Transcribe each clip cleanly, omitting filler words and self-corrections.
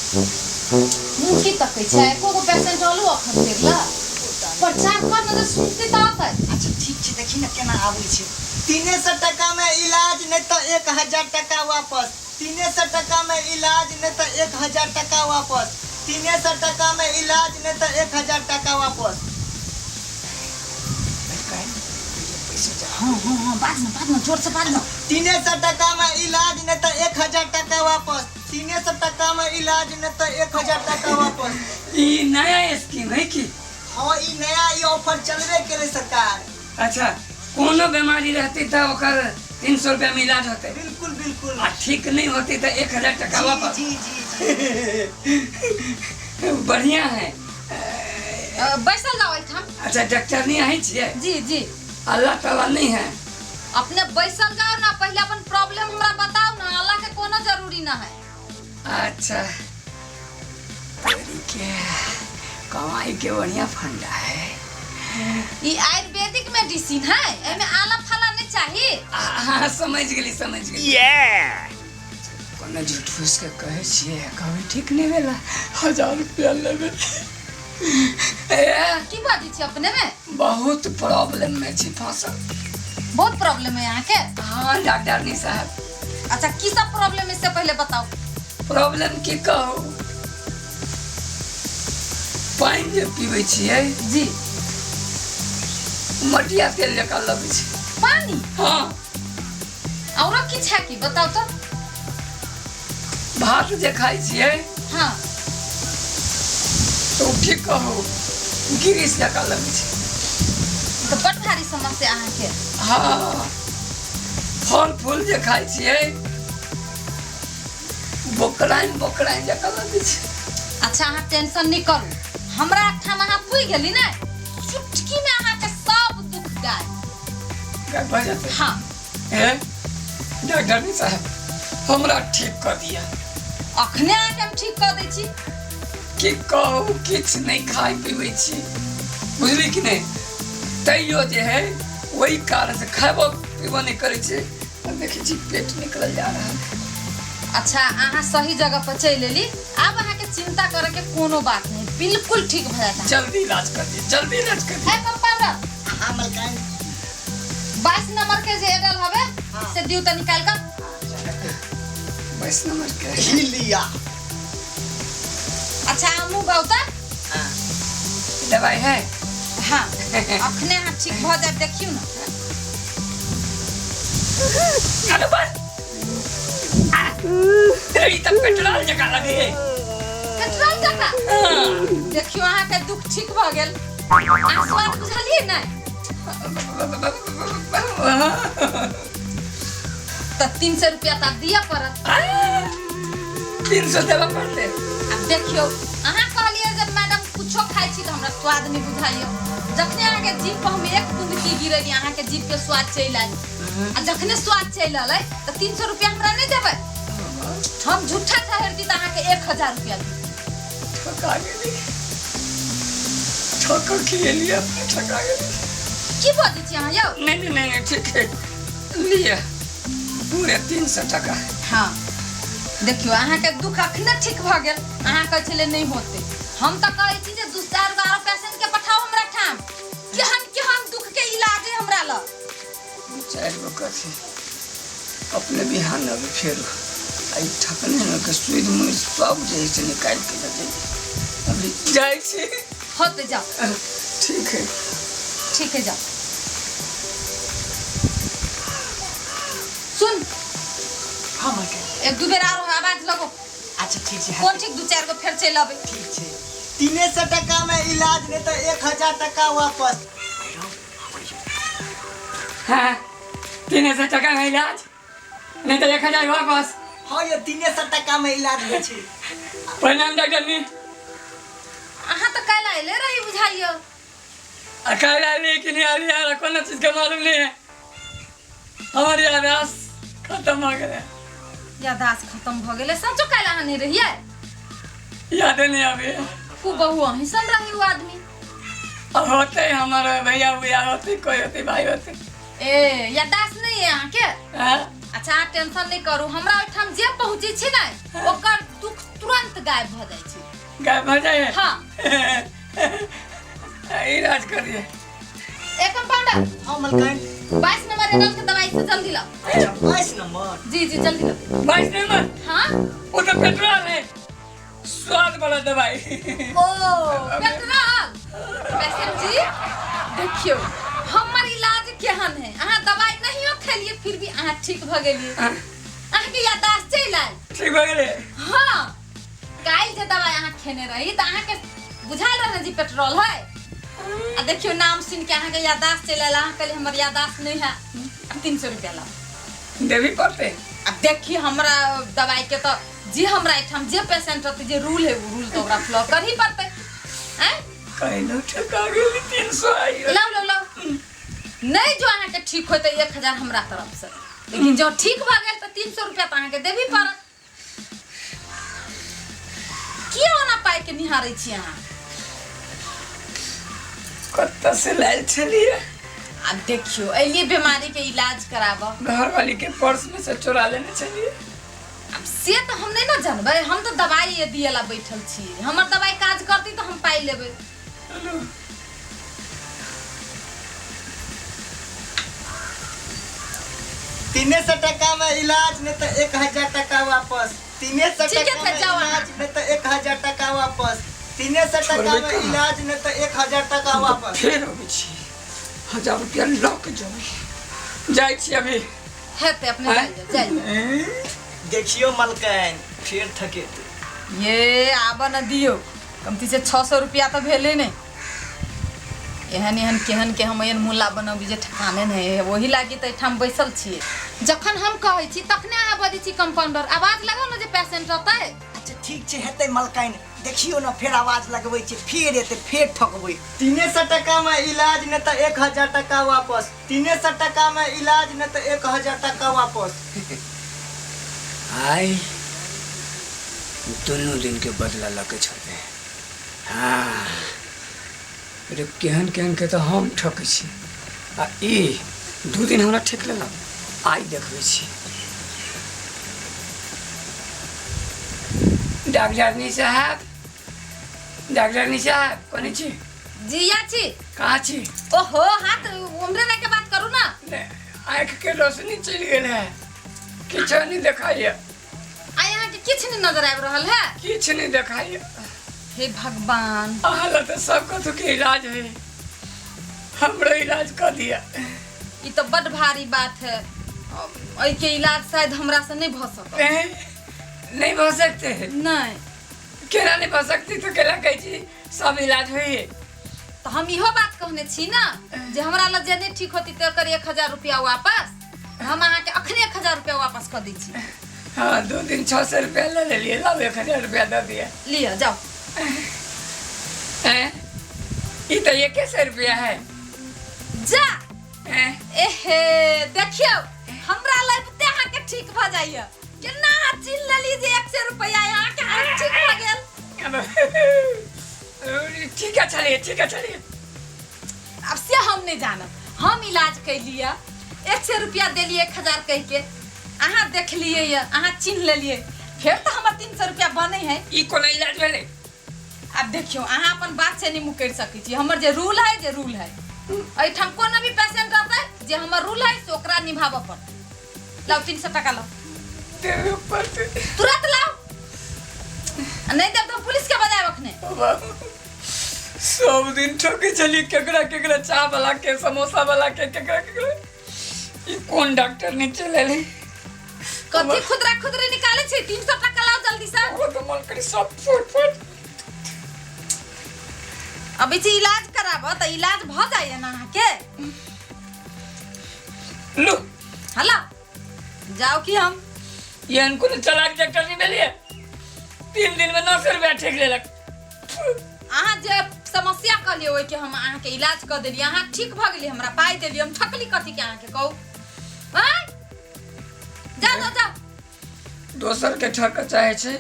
मुंह की तकै छै एको पेशेंट आलो अखन देला प्रचार कर न सुनते तात अच्छा ठीक छै देखी न केना आबै छै 300 टका में इलाज नहीं तो 1000 टका वापस 300 टका में इलाज नहीं तो 1000 टका वापस 300 टका में इलाज नहीं तो 1000 टका वापस हाँ बाद में जोर से बाद में 300 टका में इलाज नहीं तो 1000 टका वापस 300 टका में इलाज नहीं तो 1000 टका वापस ये नया स्कीम है कि हाँ ये नया ये ऑफर चलबे करे सरकार अच्छा कोनो बीमारी रहती तो ओकर 300 रुपया में इलाज होते बिल्कुल बिल्कुल आ ठीक नहीं होती तो 1000 टका वापस जी जी जी बढ़िया है बैसल जाओ था अच्छा डॉक्टर नहीं आई छिए जी अल्लाह ताला नहीं है अपने बैसल जाओ ना पहले अपन प्रॉब्लम हमरा बताओ ना अल्लाह के कोनो जरूरी ना है अच्छा तेरी के कमाई के बढ़िया फंडा है ये आयुर्वेदिक मेडिसिन है एमे आला फला नहीं चाहिए हाँ समझ गेली कोनो झूठ फूस के कहे छिए कभी ठीक नहीं भेला 1000 रुपया लेबे की बात छी अपने में बहुत प्रॉब्लम में छी फंसल बहुत प्रॉब्लम है यहाँ के हाँ डॉक्टर नहीं साहब अच्छा की सब प्रॉब्लम इससे पहले बताओ प्रॉब्लम की कहू पानी जे पीबे छिए जी मटिया तेल जका लगे छै पानी हाँ और की छै की बताओ तो भात जे खाई छिए हाँ तो ठीक कहू गिरीश जका लगे छै तो बड़ भारी समस्या अहाँ के हाँ फल फूल जे खाई छिए बोकराइन जका लगे छै अच्छा अहाँ टेंशन नहीं करू हमरा ठाम अहाँ पुइ गेली ना चुटकी में अहाँ के सब दुख गाय क्या बजत हाँ है डॉक्टर नहीं साहब हमरा ठीक कर दिया अखने अहाँ के हम ठीक कर दै छी कि कहू किछ नहीं खाई पीबे छी बुझली कि नहीं तैयो जे है वही कारण से खाबो पीबो नहीं करे छै देखै छी पेट निकल जा रहा है अच्छा अहाँ सही जगह पर चल लेली अब अहाँ के चिंता करे के कोनो बात नहीं बिल्कुल ठीक भ जाता जल्दी इलाज कर दी है कंपाउंडर हाँ मलकान 22 नंबर के जे एडल हवे से दिउ त निकाल कर 22 नंबर के लिया अच्छा हमू गौता दवाई है हाँ अखने अहाँ ठीक भ जाब देखियो ना अरे बस तेरी तब पेट्रोल जका लगे पेट्रोल जका देखियो अहाँ के दुख ठीक भ गेल अहाँ स्वाद बुझलिए ना तो 300 रुपया ता दिया पड़त 300 देवा पड़ते अब देखियो अहाँ कहलिए जब मैडम कुछो खाई छी त हमरा स्वाद नहीं बुझाइयो जखने अहाँ के जीभ पर हम एक बूंद की गिरली अहाँ के जीभ के स्वाद चल आइ आ जखने स्वाद चल आलै त 300 रुपया हमरा नहीं देबै हम झूठा ठहरती त अहाँ के 1000 रुपया दी ठका गेली ठका के लिए ठका गेली की बाजी छी अहाँ यौ नहीं ठीक है लिए पूरे 300 टका हाँ देखियो अहाँ के दुख अखने ठीक भ गेल अहाँ कहै छले नहीं होते हम त कहै छी जे 2-4 पेशेंट के पठाओ हमरा ठाम केहन दुख के इलाज है हमरा ल 4 गो कथी अपने बिहान अभी फिर आई ठकने न के सुई मुई सब जे से निकाल के दे अभी जाई छी होते जाओ ठीक है जाओ सुन हाँ मलकान एक दू बेर और आवाज लगो अच्छा ठीक है कौन ठीक 2-4 गो फिर चल आबे ठीक है 300 टका में इलाज नहीं तो 1000 टका वापस हाँ 300 टका में इलाज नहीं तो 1000 वापस हाँ ये 300 टका में इलाज है छी प्रणाम डॉक्टर जी अहाँ तो काला ले रही बुझाइयो अकेला लेकिन यार कोनो चीज का मालूम नहीं है हमारी आवाज खत्म हो गया यादाश्त खत्म भ गेले सचो काला नहीं रहिए याद नहीं आवे खूब बहु हिसन रही वो आदमी अब होते हमारे भैया भैया होते कोई होते भाई होते ए यादाश्त नहीं है अहाँ के हाँ? अच्छा टेंशन नहीं करू हमरा ओठाम जे पहुंचे छी ना ओकर दुख तुरंत गायब भ जाइ छै। गायब भ जाए हाँ इलाज करिए। एक कंपाउंडर हाँ मलकाइन 22 नंबर एडल के दवाई से जल्दी लाओ। 22 नंबर जी जी जल्दी लाओ। 22 नंबर हाँ वो तो पेट्रोल है, स्वाद वाला दवाई। ओ पेट्रोल। पेशेंट जी देखियो हमर इलाज केहन है, अहाँ दवाई नहियो खेलिए फिर भी अहाँ ठीक भ गेलिए। अहाँ के याददाश्त चलि आयल। ठीक भ गेले। हाँ काल्हि जे दवाई अहाँ खेने रही त अहाँ के बुझायल रहे जी पेट्रोल है। आ देखियो नाम सुन के अहाँ के याददाश्त चलि आयल। अहाँ कहलिए हमर याददाश्त नहीं है, 300 रुपया लाओ। देवी पड़ते। अब देखिए हमरा दवाई के तो जी हमरा एठाम जे पेशेंट रहते जे रूल है वो रूल तो ओकरा फॉलो कर ही पड़ते हैं। कहलो ठका गेली 300 आई। लाओ लाओ लाओ। नहीं जो अहाँ के ठीक होते 1000 हमरा तरफ से, लेकिन जो ठीक भ गेल त 300 रुपया त अहाँ के देबी पड़त। किया ना पाई के निहारै छी अहाँ? कत्ता से लायल छलिए। अब देखियो एलिए बीमारी के इलाज कराबो। घर वाली के पर्स में से चुरा लेने चलिए। अब से तो हम नहीं ना जानबै, हम तो दवाई ये दिएला बैठल छी। हमर दवाई काज करती तो हम पाई लेबै। 300 टका में इलाज नहीं तो 1000 टका वापस। 300 ठीक है, टका में जाओ इलाज नहीं तो 1000 टका वापस। 300 टका छोड़बै में कहाँ? इलाज नहीं तो 1000 टका वापस। फिर अबै छी 1000 रुपया लऽ के जेबै। जाइ छी अभी। हेते अपने जाइए। देखियो मलकाइन फिर थकेते। ये आब न दियो, कमती से 600 रुपया तो भेले नहीं। एहन एहन केहन के हम एहन मुल्ला बनबी जे ठकाने नहीं है, वही लागी तो एठाम बैसल छिए। जखन हम कहै छी तखने आब दै छी कंपाउंडर। आवाज लगाओ न जे पेशेंट रहतै। अच्छा ठीक छै हेतै मलकाइन, देखियो ना फिर आवाज लगबै छै, फिर एतै, फिर ठकबै। 300 टका में इलाज नहीं तो 1000 टका वापस। 300 टका में इलाज नहीं तो 1000 टका वापस। आई दोनों दिन के बदला लगे छोड़े। हाँ अरे केहन केहन के तो हम ठकै छी आ ई 2 दिन हमरा ठेक लेलक। आई देखबै छी। डॉक्टरनी साहब, डॉक्टरनी साहब कोनी छी? जी या छी। कहाँ छी? ओहो हाथ उम्रे रह के बात करू ना। आँख के रोशनी चलि गेल है, किछो नहीं देखाइए। आ यहाँ के किछ नहीं नजर आबि रहल है। किछ नहीं देखाइए। हे भगवान, हालत तो सब कथु के इलाज है, हमरो इलाज कर दिया। ये तो बड़ भारी बात है। ऐ के इलाज शायद हमरा से नहीं भ सकत। नहीं हो सकते। नहीं केना नहीं हो सकती तो केला कहै छी सब इलाज होई। तो हम इहो बात कहने छी ना जे हमरा लग जे नहीं ठीक होती तो कर 1000 रुपया वापस। हम अहाँ के अखने 1000 रुपया वापस कर दै छी। हाँ 2 दिन 600 रुपया ले लिए, लब 1000 रुपया दे दिया। लिया जाओ। ये तो 100 रुपया है। जा एहे देखियो हमरा लगते अहाँ के ठीक भ जाइए। केना चिन लेली जे 100 रुपया यहाँ के हाथ ठीक भ गेल। ठीक है चलिए, ठीक है चलिए। अब से हम नहीं जानब। हम इलाज कैलिए 100 रुपया देलिए 1000 कह के। अहाँ देख लिए ये, अहाँ चिन्ह लेलिए, फिर तो हमार 300 रुपया बने है। ई कोना इलाज भेले? अब देखियो अहाँ अपन बात से नहीं मुकर सकै छी। हमर जे रूल है जे रूल है। एठाम कोनो भी पेशेंट रहतै जे हमर रूल है से ओकरा निभाबऽ पड़तै। लाओ 300 टका लाओ। तेरे ऊपर से तुरंत लाओ, नहीं देब तो पुलिस के बजाय रखने। सब दिन ठके चली, केकरा केकरा चाय वाला के, समोसा वाला के, केकरा केकरा। ई कौन डॉक्टर ने चले ले? कथी खुदरा खुदरे निकाले छी? 300 टका लाओ जल्दी से। वो तो मन करे सब फुट फुट। अभी जी इलाज कराबो तो इलाज भ जाइए ना अहाँ के। लो हला जाओ कि हम ये इनको चलाक डॉक्टर नहीं मिली है। 3 दिन में 900 रुपया ठेक लेलक। अहाँ जे समस्या कहलिए ओइ के हम अहाँ के इलाज कर देलिए। अहाँ ठीक भ गेली, हमरा पाई देलिए। हम ठकली कथी के अहाँ के कहू? हां जा जा जा। दोसर के ठक चाहे छे,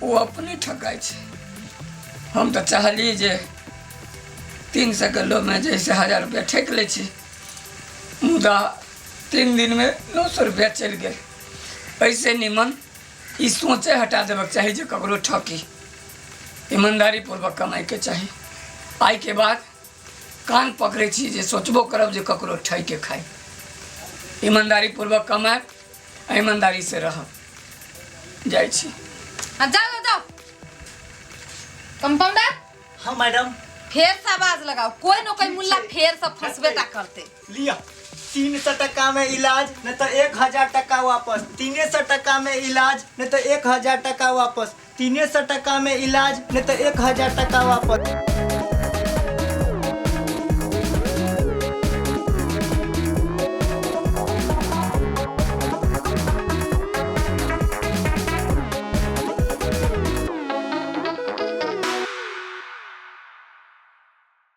वो अपने ठकाय छे। हम तो चाहली जे 300 किलो में जैसे 1000 रुपया ठेक ले छी, मुदा 3 दिन में 900 रुपया चल गए। ऐसे निमन ई सोचे हटा देबक चाही जे ककरो ठकी। ईमानदारी पूर्वक कमाई के चाही। आइ के बाद कान पकड़े छी जे सोचबो करब जे ककरो ठक के खाई। ईमानदारी पूर्वक कमाएब, ईमानदारी से रहब। जाइ छी। हाँ जाओ जाओ। कंपाउंडर हाँ मैडम। फेर से आवाज लगाओ, कोई न कोई मुल्ला फेर से फंसबे ता करते। लिया 300 टका में इलाज नहीं तो 1000 टका वापस। 300 टका में इलाज नहीं तो 1000 टका वापस। 300 टका में इलाज नहीं तो 1000 टका वापस।